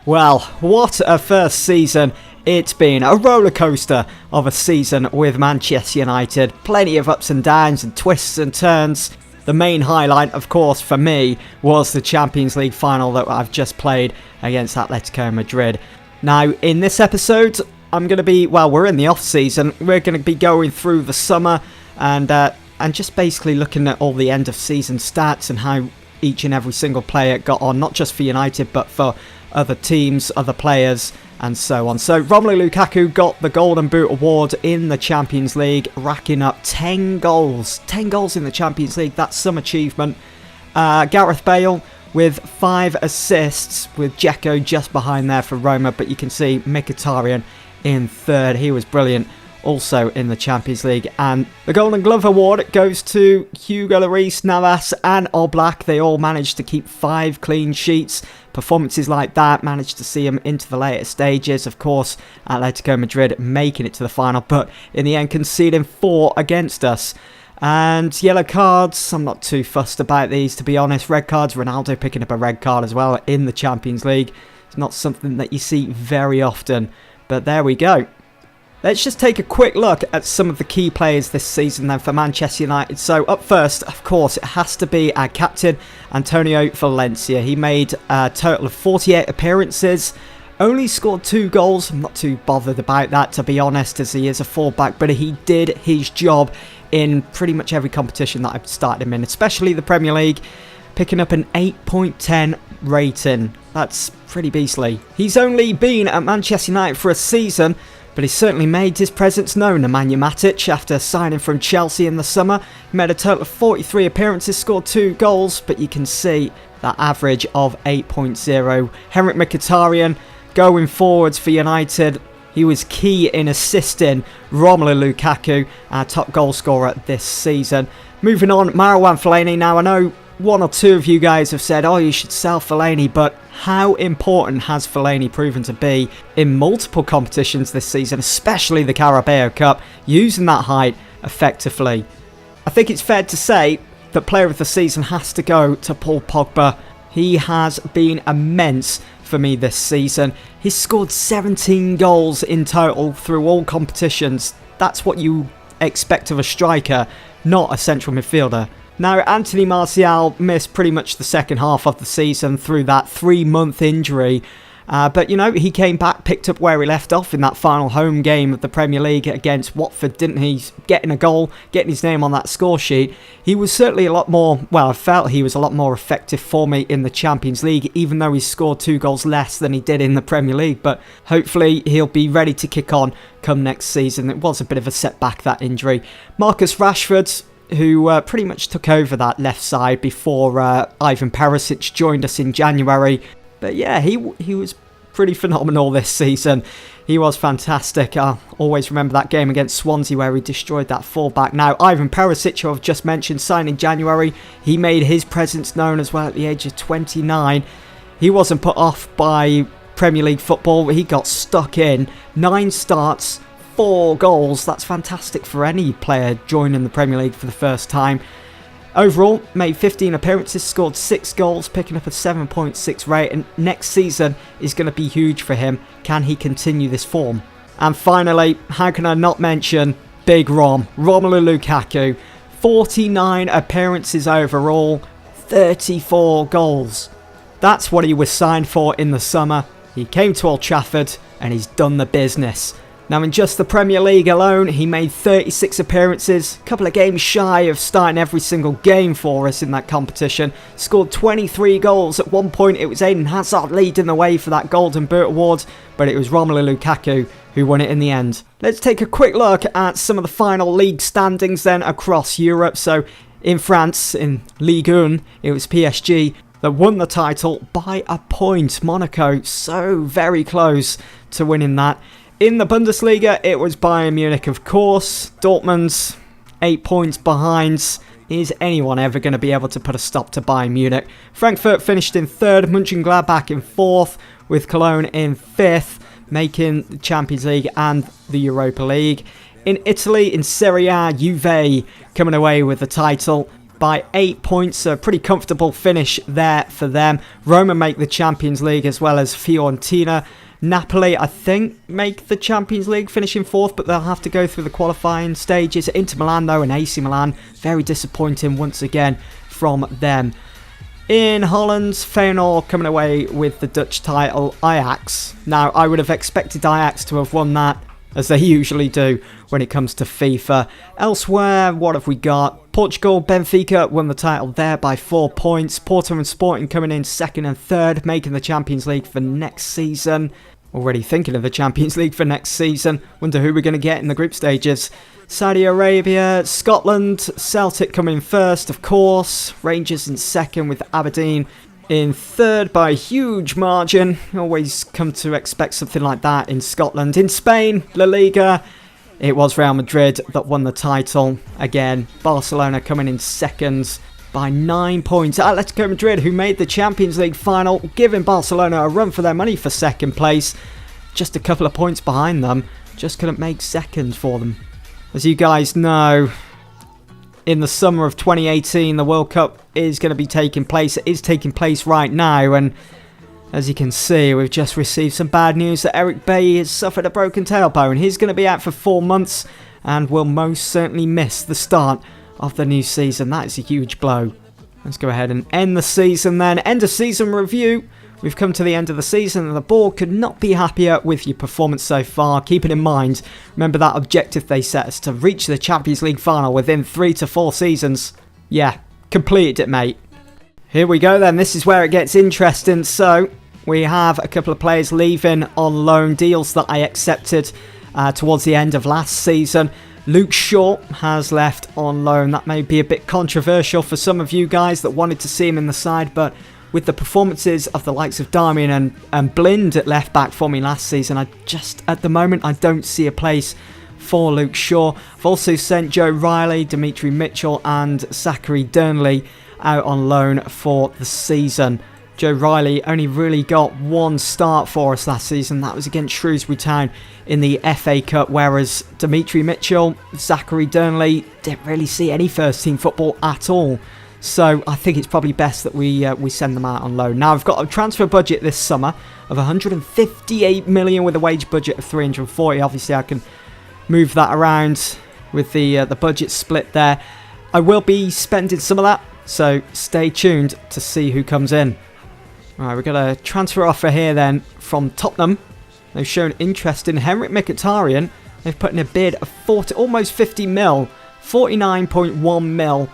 Well, what a first season it's been. A roller coaster of a season with Manchester United. Plenty of ups and downs and twists and turns. The main highlight, of course, for me was the Champions League final that I've just played against Atletico Madrid. Now, in this episode, I'm going to be, well, we're in the off-season. We're going to be going through the summer and just basically looking at all the end-of-season stats and how each and every single player got on, not just for United, but for other teams, other players, and so on. So Romelu Lukaku got the Golden Boot award in the Champions League, racking up 10 goals. 10 goals in the Champions League, that's some achievement. Gareth Bale with 5 assists, with Dzeko just behind there for Roma, but you can see Mkhitaryan in third. He was brilliant also in the Champions League. And the Golden Glove award goes to Hugo Lloris, Navas and Oblak. They all managed to keep 5 clean sheets. Performances like that managed to see them into the later stages. Of course, Atletico Madrid making it to the final, but in the end conceding 4 against us. And yellow cards, I'm not too fussed about these, to be honest. Red cards, Ronaldo picking up a red card as well in the Champions League. It's not something that you see very often, but there we go. Let's just take a quick look at some of the key players this season then for Manchester United. So up first, of course, it has to be our captain, Antonio Valencia. He made a total of 48 appearances, only scored 2 goals. I'm not too bothered about that, to be honest, as he is a fullback, but he did his job in pretty much every competition that I've started him in, especially the Premier League, picking up an 8.10 rating. That's pretty beastly. He's only been at Manchester United for a season, but he certainly made his presence known. Nemanja Matic, after signing from Chelsea in the summer, he made a total of 43 appearances, scored 2 goals, but you can see that average of 8.0. Henrik Mkhitaryan, going forwards for United, he was key in assisting Romelu Lukaku, our top goal scorer this season. Moving on, Marouane Fellaini. Now, I know 1 or 2 of you guys have said, oh, you should sell Fellaini, but how important has Fellaini proven to be in multiple competitions this season, especially the Carabao Cup, using that height effectively? I think it's fair to say that player of the season has to go to Paul Pogba. He has been immense for me this season. He's scored 17 goals in total through all competitions. That's what you expect of a striker, not a central midfielder. Now, Anthony Martial missed pretty much the second half of the season through that 3-month injury. But, you know, he came back, picked up where he left off in that final home game of the Premier League against Watford, didn't he? Getting a goal, getting his name on that score sheet. He was certainly a lot more, well, I felt he was a lot more effective for me in the Champions League, even though he scored 2 goals less than he did in the Premier League. But hopefully he'll be ready to kick on come next season. It was a bit of a setback, that injury. Marcus Rashford, who pretty much took over that left side before Ivan Perisic joined us in January. But yeah, he was pretty phenomenal this season. He was fantastic. I'll always remember that game against Swansea where he destroyed that fullback. Now, Ivan Perisic, who I've just mentioned, signed in January. He made his presence known as well at the age of 29. He wasn't put off by Premier League football. He got stuck in. 9 starts, 4 goals. That's fantastic for any player joining the Premier League for the first time. Overall, made 15 appearances, scored 6 goals, picking up a 7.6 rate, and next season is going to be huge for him. Can he continue this form? And finally, how can I not mention Big Romelu Lukaku? 49 appearances overall, 34 goals. That's what he was signed for in the summer. He came to Old Trafford and he's done the business. Now, in just the Premier League alone, he made 36 appearances, a couple of games shy of starting every single game for us in that competition. Scored 23 goals. At one point, it was Eden Hazard leading the way for that Golden Boot award, but it was Romelu Lukaku who won it in the end. Let's take a quick look at some of the final league standings then across Europe. So, in France, in Ligue 1, it was PSG that won the title by a point. Monaco, so very close to winning that. In the Bundesliga, it was Bayern Munich, of course. Dortmund, 8 points behind. Is anyone ever going to be able to put a stop to Bayern Munich? Frankfurt finished in 3rd, Mönchengladbach in 4th, with Cologne in 5th, making the Champions League and the Europa League. In Italy, in Serie A, Juve coming away with the title. by 8 points, so a pretty comfortable finish there for them. Roma make the Champions League as well as Fiorentina. Napoli, I think, make the Champions League, finishing 4th, but they'll have to go through the qualifying stages. Inter Milan, though, and AC Milan, very disappointing once again from them. In Holland, Feyenoord coming away with the Dutch title. Ajax. Now, I would have expected Ajax to have won that, as they usually do when it comes to FIFA. Elsewhere, what have we got? Portugal, Benfica won the title there by 4 points. Porto and Sporting coming in 2nd and 3rd, making the Champions League for next season. Already thinking of the Champions League for next season. Wonder who we're going to get in the group stages. Saudi Arabia, Scotland, Celtic coming in 1st, of course. Rangers in 2nd with Aberdeen in 3rd by a huge margin. Always come to expect something like that in Scotland. In Spain, La Liga, it was Real Madrid that won the title. Again, Barcelona coming in 2nd by 9 points. Atletico Madrid, who made the Champions League final, giving Barcelona a run for their money for 2nd place. Just a couple of points behind them. Just couldn't make 2nd for them. As you guys know, in the summer of 2018, the World Cup is going to be taking place. It is taking place right now, and as you can see, we've just received some bad news that Eric Bailly has suffered a broken tailbone. He's going to be out for 4 months and will most certainly miss the start of the new season. That is a huge blow. Let's go ahead and end the season then. End of season review. We've come to the end of the season and the board could not be happier with your performance so far. Keep it in mind, remember that objective they set us to reach the Champions League final within 3 to 4 seasons. Yeah, completed it, mate. Here we go then, this is where it gets interesting. So, we have a couple of players leaving on loan, deals that I accepted towards the end of last season. Luke Shaw has left on loan. That may be a bit controversial for some of you guys that wanted to see him in the side, but with the performances of the likes of Darmian and Blind at left back for me last season, at the moment, I don't see a place for Luke Shaw. I've also sent Joe Riley, Dimitri Mitchell and Zachary Durnley out on loan for the season. Joe Riley only really got 1 start for us last season. That was against Shrewsbury Town in the FA Cup, whereas Dimitri Mitchell, Zachary Durnley didn't really see any first team football at all. So I think it's probably best that we send them out on loan. Now I've got a transfer budget this summer of 158 million with a wage budget of 340. Obviously I can move that around with the budget split there. I will be spending some of that, so stay tuned to see who comes in. Alright, we've got a transfer offer here then from Tottenham. They've shown interest in Henrik Mkhitaryan. They've put in a bid of almost 50 mil, 49.1 mil.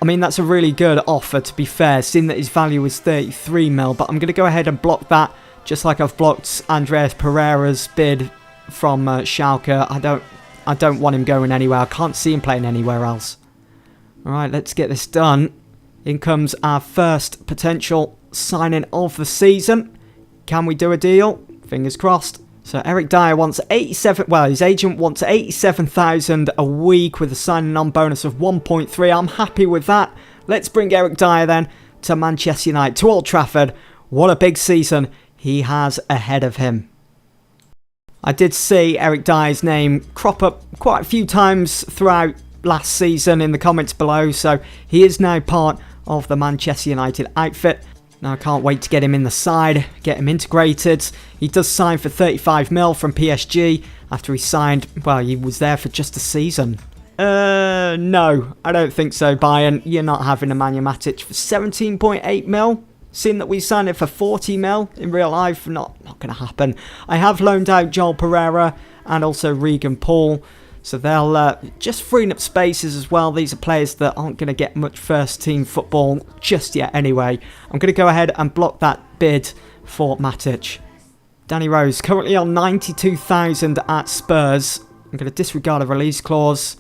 I mean, that's a really good offer, to be fair, seeing that his value is 33 mil. But I'm going to go ahead and block that, just like I've blocked Andreas Pereira's bid from Schalke. I don't want him going anywhere. I can't see him playing anywhere else. Alright, let's get this done. In comes our first potential signing of the season. Can we do a deal? Fingers crossed. So Eric Dyer wants 87, well, his agent wants 87,000 a week with a signing on bonus of 1.3. I'm happy with that. Let's bring Eric Dyer then to Manchester United, to Old Trafford. What a big season he has ahead of him. I did see Eric Dyer's name crop up quite a few times throughout last season in the comments below, so he is now part of the Manchester United outfit. Now I can't wait to get him in the side, get him integrated. He does sign for 35 mil from PSG after he signed, well, he was there for just a season. No, I don't think so, Bayern. You're not having a Nemanja Matic for 17.8 mil. Seeing that we signed it for 40 mil in real life, not going to happen. I have loaned out Joel Pereira and also Regan Paul. So they'll just freeing up spaces as well. These are players that aren't going to get much first team football just yet anyway. I'm going to go ahead and block that bid for Matic. Danny Rose currently on 92,000 at Spurs. I'm going to disregard a release clause.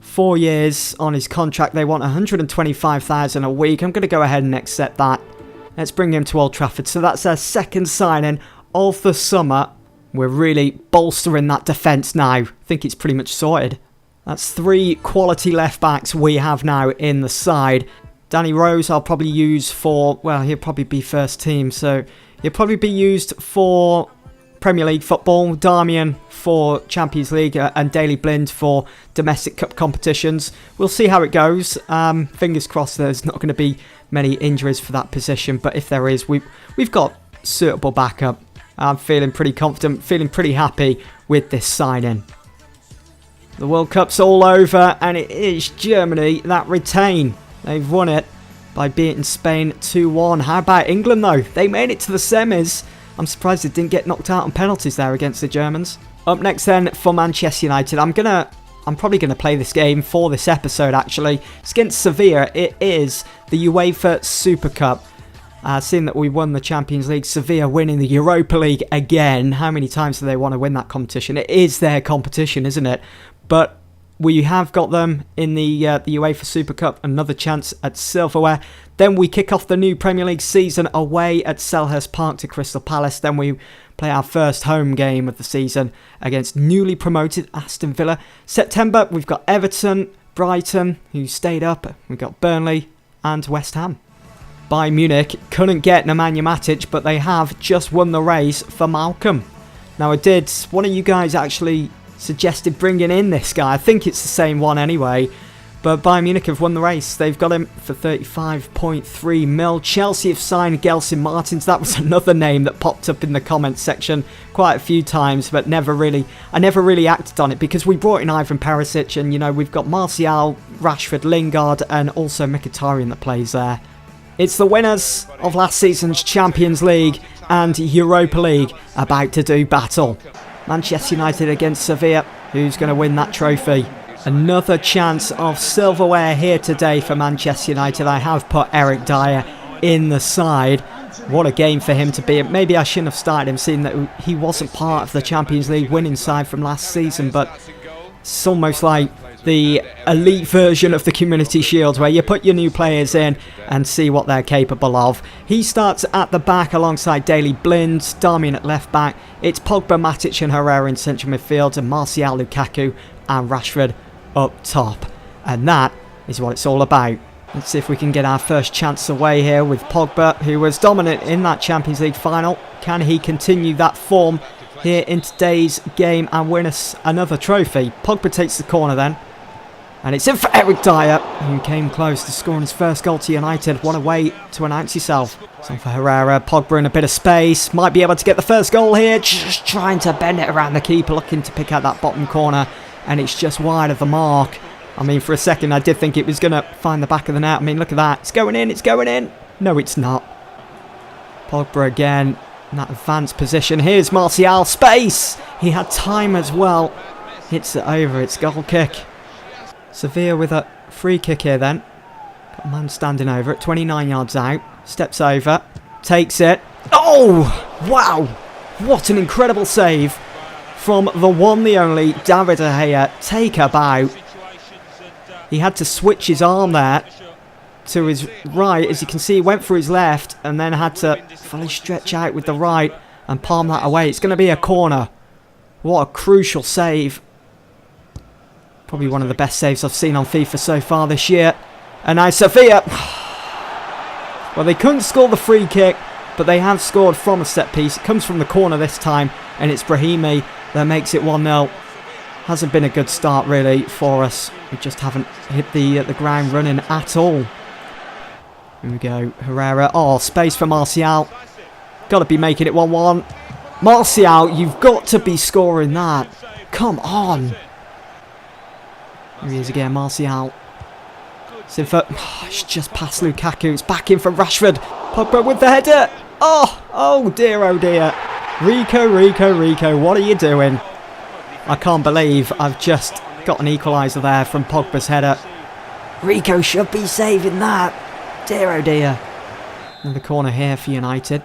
4 years on his contract. They want 125,000 a week. I'm going to go ahead and accept that. Let's bring him to Old Trafford. So that's our second signing of the summer. We're really bolstering that defence now. I think it's pretty much sorted. That's 3 quality left backs we have now in the side. Danny Rose I'll probably use for, well, he'll probably be first team. So he'll probably be used for Premier League football, Darmian for Champions League and Daley Blind for domestic cup competitions. We'll see how it goes. Fingers crossed there's not going to be many injuries for that position, but if there is, we've got suitable backup. I'm feeling pretty confident, feeling pretty happy with this signing. The World Cup's all over, and it is Germany that retain. They've won it by beating Spain 2-1. How about England, though? They made it to the semis. I'm surprised they didn't get knocked out on penalties there against the Germans. Up next then for Manchester United. I'm probably gonna play this game for this episode, actually. It's against Sevilla. It is the UEFA Super Cup. Seeing that we won the Champions League, Sevilla winning the Europa League again. How many times do they want to win that competition? It is their competition, isn't it? But we have got them in the UEFA Super Cup, another chance at silverware. Then we kick off the new Premier League season away at Selhurst Park to Crystal Palace. Then we play our first home game of the season against newly promoted Aston Villa. September, we've got Everton, Brighton, who stayed up. We've got Burnley and West Ham. Bayern Munich couldn't get Nemanja Matic, but they have just won the race for Malcolm. Now, one of you guys actually suggested bringing in this guy. I think it's the same one anyway. But Bayern Munich have won the race. They've got him for 35.3 mil. Chelsea have signed Gelson Martins. That was another name that popped up in the comments section quite a few times, but I never really acted on it because we brought in Ivan Perisic, and you know we've got Martial, Rashford, Lingard, and also Mkhitaryan that plays there. It's the winners of last season's Champions League and Europa League about to do battle. Manchester United against Sevilla. Who's going to win that trophy? Another chance of silverware here today for Manchester United. I have put Eric Dyer in the side. What a game for him to be. Maybe I shouldn't have started him, seeing that he wasn't part of the Champions League winning side from last season, but it's almost like the elite version of the Community Shield, where you put your new players in and see what they're capable of. He starts at the back alongside Daley Blind, Darmian at left back. It's Pogba, Matic and Herrera in central midfield, and Martial, Lukaku and Rashford up top. And that is what it's all about. Let's see if we can get our first chance away here with Pogba, who was dominant in that Champions League final. Can he continue that form here in today's game and win us another trophy? Pogba takes the corner then. And it's in for Eric Dyer, who came close to scoring his first goal to United. What a way to announce yourself. It's on for Herrera. Pogba in a bit of space. Might be able to get the first goal here. Just trying to bend it around the keeper, looking to pick out that bottom corner. And it's just wide of the mark. I mean, for a second, I did think it was going to find the back of the net. I mean, look at that. It's going in. It's going in. No, it's not. Pogba again in that advanced position. Here's Martial. Space. He had time as well. Hits it over. It's goal kick. Sevilla with a free kick here then. Got a man standing over it, 29 yards out. Steps over, takes it. Oh, wow. What an incredible save from the one, the only, David De Gea. Take a bow. He had to switch his arm there to his right. As you can see, he went for his left and then had to fully stretch out with the right and palm that away. It's going to be a corner. What a crucial save. Probably one of the best saves I've seen on FIFA so far this year. And now Sevilla. Well, they couldn't score the free kick, but they have scored from a set piece. It comes from the corner this time, and it's Brahimi that makes it 1-0. Hasn't been a good start, really, for us. We just haven't hit the ground running at all. Here we go. Herrera. Oh, space for Martial. Got to be making it 1-1. Martial, you've got to be scoring that. Come on. Here he is again, Martial. It's in for... it's just past Lukaku. It's back in for Rashford. Pogba with the header. Oh dear, oh dear. Rico, what are you doing? I can't believe I've just got an equaliser there from Pogba's header. Rico should be saving that. Dear, oh dear. Another corner here for United.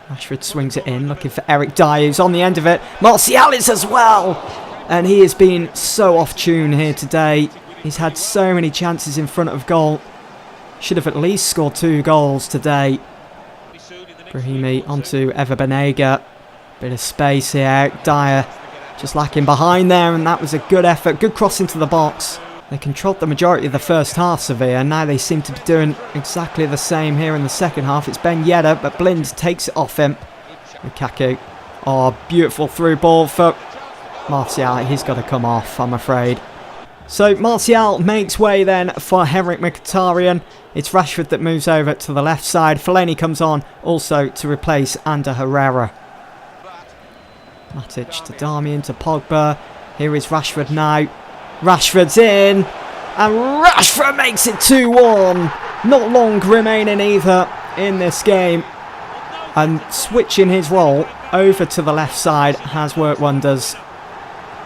Rashford swings it in, looking for Eric Dyer, who's on the end of it. Martial is as well. And he has been so off tune here today. He's had so many chances in front of goal. Should have at least scored 2 goals today. Brahimi onto Ever Banega. Bit of space here. Dyer just lacking behind there, and that was a good effort. Good cross into the box. They controlled the majority of the first half, Sevilla, and now they seem to be doing exactly the same here in the second half. It's Ben Yedder, but Blind takes it off him. Lukaku Oh, beautiful through ball for Martial. He's got to come off, I'm afraid. So Martial makes way then for Henrik Mkhitaryan. It's Rashford that moves over to the left side. Fellaini comes on also to replace Ander Herrera. Matic to Darmian to Pogba. Here is Rashford now. Rashford's in. And Rashford makes it 2-1. Not long remaining either in this game. And switching his role over to the left side has worked wonders.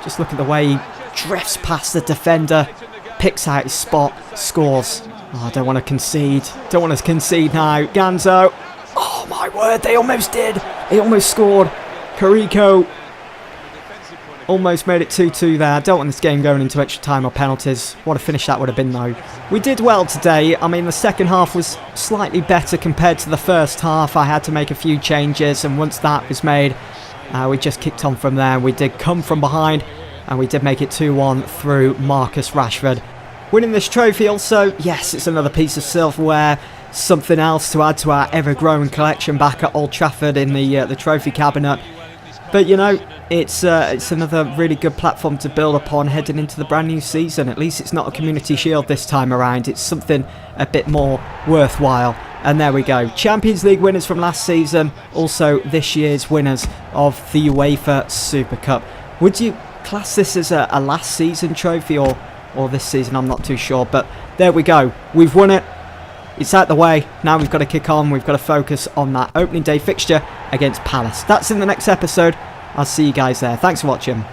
Just look at the way he drifts past the defender, picks out his spot, scores. Oh, I don't want to concede. Don't want to concede now. Ganzo. Oh my word, they almost did. They almost scored. Carrico almost made it 2-2 there. I don't want this game going into extra time or penalties. What a finish that would have been though. We did well today. I mean, the second half was slightly better compared to the first half. I had to make a few changes, and once that was made, we just kicked on from there. We did come from behind, and we did make it 2-1 through Marcus Rashford. Winning this trophy also, yes, it's another piece of silverware. Something else to add to our ever-growing collection back at Old Trafford in the trophy cabinet. But, you know, it's another really good platform to build upon heading into the brand new season. At least it's not a community shield this time around. It's something a bit more worthwhile. And there we go. Champions League winners from last season. Also this year's winners of the UEFA Super Cup. Would you class this as a last season trophy or this season? I'm not too sure. But there we go. We've won it. It's out the way. Now we've got to kick on. We've got to focus on that opening day fixture against Palace. That's in the next episode. I'll see you guys there. Thanks for watching.